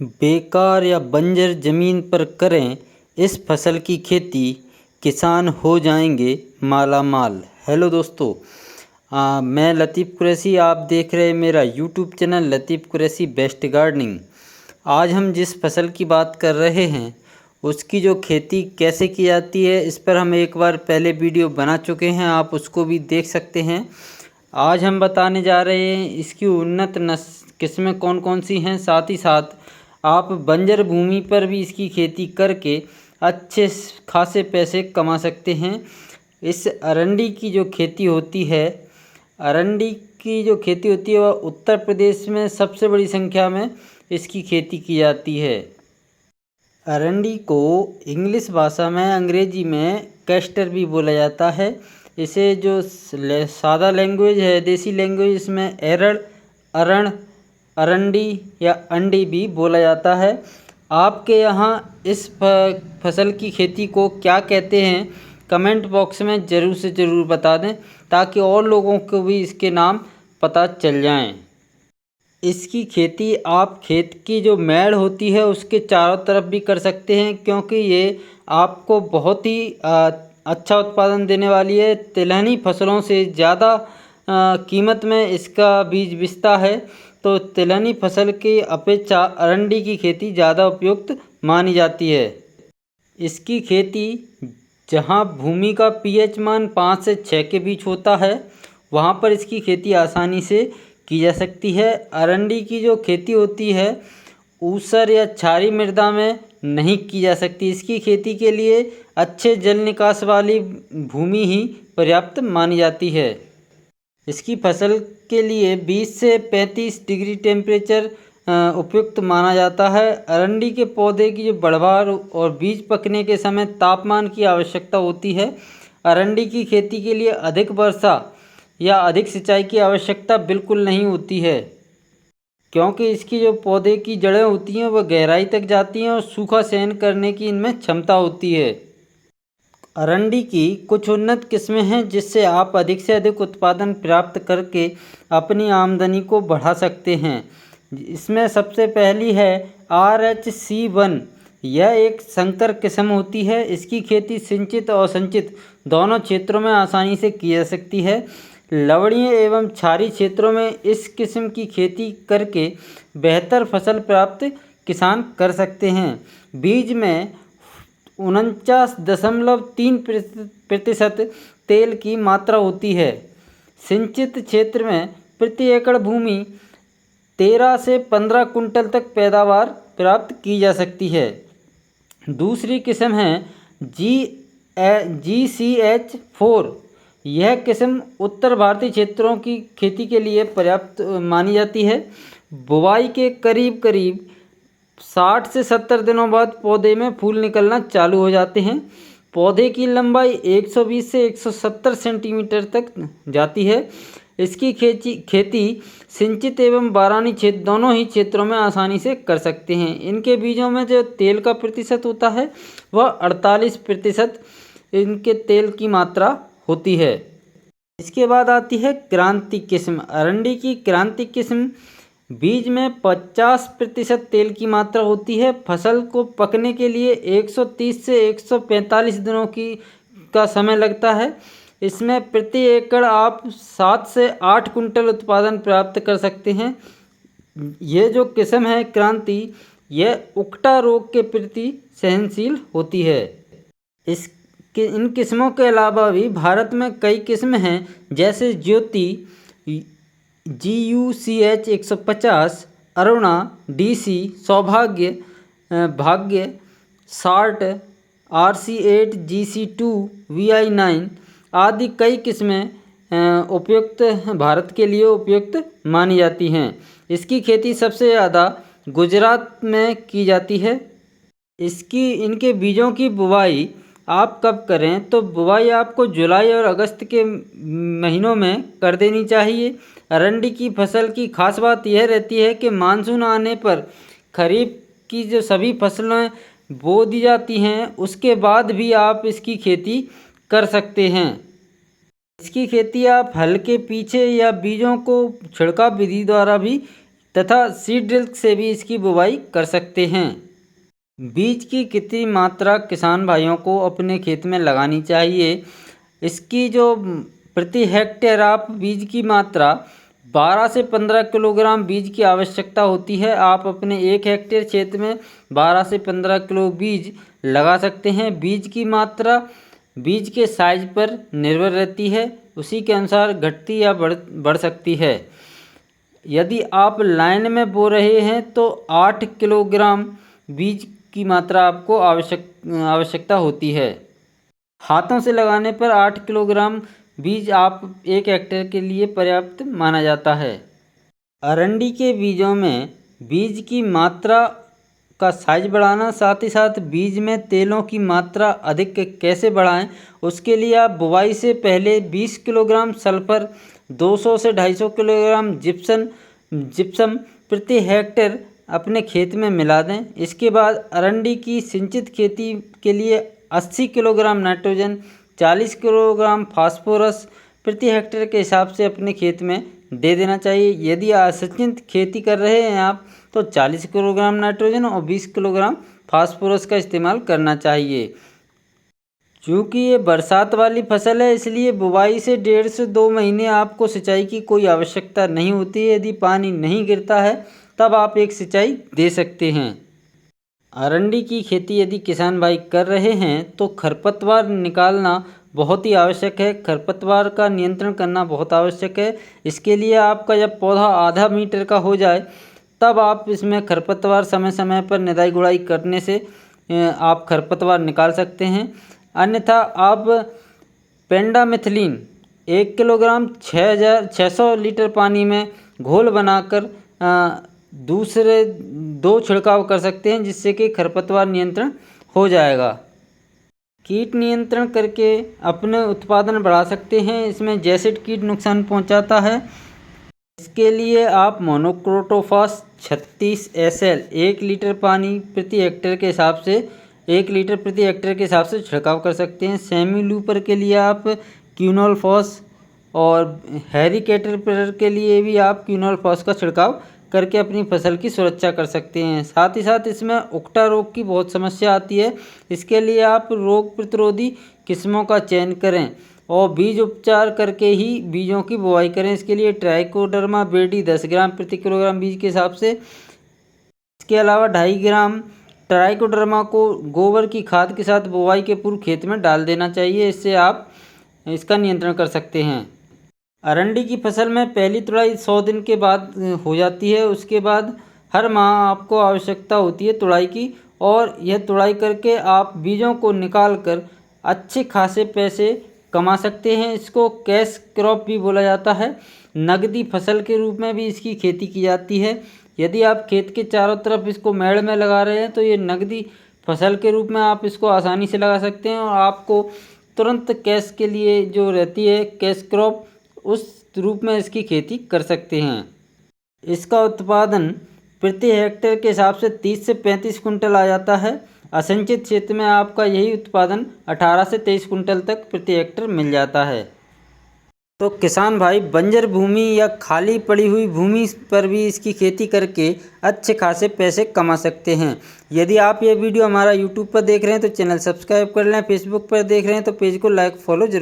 बेकार या बंजर ज़मीन पर करें इस फसल की खेती, किसान हो जाएंगे माला माल। हेलो दोस्तों, मैं लतीफ़ कुरैशी, आप देख रहे हैं मेरा यूट्यूब चैनल लतीफ़ कुरैशी बेस्ट गार्डनिंग। आज हम जिस फसल की बात कर रहे हैं उसकी जो खेती कैसे की जाती है, इस पर हम एक बार पहले वीडियो बना चुके हैं, आप उसको भी देख सकते हैं। आज हम बताने जा रहे हैं इसकी उन्नत किस्में कौन कौन सी हैं, साथ ही साथ आप बंजर भूमि पर भी इसकी खेती करके अच्छे खासे पैसे कमा सकते हैं। इस अरंडी की जो खेती होती है, वह उत्तर प्रदेश में सबसे बड़ी संख्या में इसकी खेती की जाती है। अरंडी को इंग्लिश भाषा में, अंग्रेजी में कैस्टर भी बोला जाता है। इसे जो सादा लैंग्वेज है, देसी लैंग्वेज, इसमें एरड़, अरण, अरंडी या अंडी भी बोला जाता है। आपके यहाँ इस फसल की खेती को क्या कहते हैं, कमेंट बॉक्स में ज़रूर से ज़रूर बता दें, ताकि और लोगों को भी इसके नाम पता चल जाएं। इसकी खेती आप खेत की जो मेड़ होती है उसके चारों तरफ भी कर सकते हैं, क्योंकि ये आपको बहुत ही अच्छा उत्पादन देने वाली है। तिलहनी फसलों से ज़्यादा कीमत में इसका बीज बिकता है, तो तिलहनी फसल की अपेक्षा अरंडी की खेती ज़्यादा उपयुक्त मानी जाती है। इसकी खेती जहां भूमि का पीएच मान 5 से 6 के बीच होता है, वहां पर इसकी खेती आसानी से की जा सकती है। अरंडी की जो खेती होती है ऊसर या क्षारीय मृदा में नहीं की जा सकती। इसकी खेती के लिए अच्छे जल निकास वाली भूमि ही पर्याप्त मानी जाती है। इसकी फसल के लिए 20 से 35 डिग्री टेम्परेचर उपयुक्त माना जाता है। अरंडी के पौधे की जो बढ़वार और बीज पकने के समय तापमान की आवश्यकता होती है। अरंडी की खेती के लिए अधिक वर्षा या अधिक सिंचाई की आवश्यकता बिल्कुल नहीं होती है, क्योंकि इसकी जो पौधे की जड़ें होती हैं वह गहराई तक जाती हैं और सूखा सहन करने की इनमें क्षमता होती है। अरंडी की कुछ उन्नत किस्में हैं जिससे आप अधिक से अधिक उत्पादन प्राप्त करके अपनी आमदनी को बढ़ा सकते हैं। इसमें सबसे पहली है RH-C1। यह एक संकर किस्म होती है। इसकी खेती सिंचित और असिंचित दोनों क्षेत्रों में आसानी से की जा सकती है। लवणीय एवं क्षारीय क्षेत्रों में इस किस्म की खेती करके बेहतर फसल प्राप्त किसान कर सकते हैं। बीज में 49.3% तेल की मात्रा होती है। सिंचित क्षेत्र में प्रति एकड़ भूमि 13 से 15 कुंटल तक पैदावार प्राप्त की जा सकती है। दूसरी किस्म है GCH4। यह किस्म उत्तर भारतीय क्षेत्रों की खेती के लिए पर्याप्त मानी जाती है। बुवाई के करीब करीब 60 से 70 दिनों बाद पौधे में फूल निकलना चालू हो जाते हैं। पौधे की लंबाई 120 से 170 सेंटीमीटर तक जाती है। इसकी खेती सिंचित एवं बारानी क्षेत्र दोनों ही क्षेत्रों में आसानी से कर सकते हैं। इनके बीजों में जो तेल का प्रतिशत होता है वह 48% इनके तेल की मात्रा होती है। इसके बाद आती है क्रांति किस्म। अरंडी की क्रांति किस्म बीज में 50% तेल की मात्रा होती है। फसल को पकने के लिए 130 से 145 दिनों का समय लगता है। इसमें प्रति एकड़ आप 7 से 8 कुंटल उत्पादन प्राप्त कर सकते हैं। ये जो किस्म है क्रांति, यह उकटा रोग के प्रति सहनशील होती है। इन किस्मों के अलावा भी भारत में कई किस्म हैं, जैसे ज्योति, GUCH 150, अरुणा, DC, सौभाग्य, भाग्य, सार्ट, RC8, GC2, VI9 आदि कई किस्में उपयुक्त भारत के लिए उपयुक्त मानी जाती हैं। इसकी खेती सबसे ज़्यादा गुजरात में की जाती है। इनके बीजों की बुवाई आप कब करें, तो बुवाई आपको जुलाई और अगस्त के महीनों में कर देनी चाहिए। अरंडी की फसल की खास बात यह रहती है कि मानसून आने पर खरीफ की जो सभी फसलें बो दी जाती हैं, उसके बाद भी आप इसकी खेती कर सकते हैं। इसकी खेती आप हल के पीछे या बीजों को छिड़काव विधि द्वारा भी तथा सीड ड्रिल से भी इसकी बुवाई कर सकते हैं। बीज की कितनी मात्रा किसान भाइयों को अपने खेत में लगानी चाहिए? इसकी जो प्रति हेक्टेयर आप बीज की मात्रा 12 से 15 किलोग्राम बीज की आवश्यकता होती है। आप अपने 1 हेक्टेयर क्षेत्र में 12 से 15 किलो बीज लगा सकते हैं। बीज की मात्रा बीज के साइज पर निर्भर रहती है, उसी के अनुसार घटती या बढ़ सकती है। यदि आप लाइन में बो रहे हैं तो 8 किलोग्राम बीज की मात्रा आपको आवश्यकता होती है। हाथों से लगाने पर 8 किलोग्राम बीज आप 1 हेक्टेयर के लिए पर्याप्त माना जाता है। अरंडी के बीजों में बीज की मात्रा का साइज बढ़ाना, साथ ही साथ बीज में तेलों की मात्रा अधिक कैसे बढ़ाएं, उसके लिए आप बुवाई से पहले 20 किलोग्राम सल्फर, 200 से 250 किलोग्राम जिप्सम प्रति हेक्टेयर अपने खेत में मिला दें। इसके बाद अरंडी की सिंचित खेती के लिए 80 किलोग्राम नाइट्रोजन, 40 किलोग्राम फास्फोरस प्रति हेक्टेयर के हिसाब से अपने खेत में दे देना चाहिए। यदि असिंचित खेती कर रहे हैं आप तो 40 किलोग्राम नाइट्रोजन और 20 किलोग्राम फास्फोरस का इस्तेमाल करना चाहिए। चूँकि ये बरसात वाली फसल है, इसलिए बुवाई से 1.5 से 2 महीने आपको सिंचाई की कोई आवश्यकता नहीं होती है। यदि पानी नहीं गिरता है तब आप एक सिंचाई दे सकते हैं। अरंडी की खेती यदि किसान भाई कर रहे हैं तो खरपतवार निकालना बहुत ही आवश्यक है। खरपतवार का नियंत्रण करना बहुत आवश्यक है। इसके लिए आपका जब पौधा आधा मीटर का हो जाए तब आप इसमें खरपतवार समय समय पर निदाई गुड़ाई करने से आप खरपतवार निकाल सकते हैं। अन्यथा आप पेंडामिथलिन 1 किलोग्राम 600 लीटर पानी में घोल बनाकर दूसरे 2 छिड़काव कर सकते हैं, जिससे कि खरपतवार नियंत्रण हो जाएगा। कीट नियंत्रण करके अपने उत्पादन बढ़ा सकते हैं। इसमें जैसिड कीट नुकसान पहुंचाता है। इसके लिए आप मोनोक्रोटोफास 36 SL 1 लीटर पानी प्रति हेक्टेयर के हिसाब से 1 लीटर प्रति हेक्टेयर के हिसाब से छिड़काव कर सकते हैं। सेमी लूपर के लिए आप क्यूनोलफॉस और हैरी कैटरपिलर के लिए भी आप क्यूनोलफॉस का छिड़काव करके अपनी फसल की सुरक्षा कर सकते हैं। साथ ही साथ इसमें उकटा रोग की बहुत समस्या आती है। इसके लिए आप रोग प्रतिरोधी किस्मों का चयन करें और बीज उपचार करके ही बीजों की बुवाई करें। इसके लिए ट्राइकोडर्मा बेडी 10 ग्राम प्रति किलोग्राम बीज के हिसाब से, इसके अलावा 2.5 ग्राम ट्राइकोडर्मा को गोबर की खाद के साथ बुवाई के पूर्व खेत में डाल देना चाहिए। इससे आप इसका नियंत्रण कर सकते हैं। अरंडी की फसल में पहली तुड़ाई 100 दिन के बाद हो जाती है। उसके बाद हर माह आपको आवश्यकता होती है तुड़ाई की, और यह तुड़ाई करके आप बीजों को निकाल कर अच्छे खासे पैसे कमा सकते हैं। इसको कैश क्रॉप भी बोला जाता है। नगदी फसल के रूप में भी इसकी खेती की जाती है। यदि आप खेत के चारों तरफ इसको मेड़ में लगा रहे हैं तो ये नगदी फसल के रूप में आप इसको आसानी से लगा सकते हैं, और आपको तुरंत कैश के लिए जो रहती है कैश क्रॉप, उस रूप में इसकी खेती कर सकते हैं। इसका उत्पादन प्रति हेक्टेयर के हिसाब से 30 से 35 कुंटल आ जाता है। असिंचित क्षेत्र में आपका यही उत्पादन 18 से 23 कुंटल तक प्रति हेक्टेयर मिल जाता है। तो किसान भाई बंजर भूमि या खाली पड़ी हुई भूमि पर भी इसकी खेती करके अच्छे खासे पैसे कमा सकते हैं। यदि आप ये वीडियो हमारा यूट्यूब पर देख रहे हैं तो चैनल सब्सक्राइब कर लें। फेसबुक पर देख रहे हैं तो पेज को लाइक फॉलो जरूर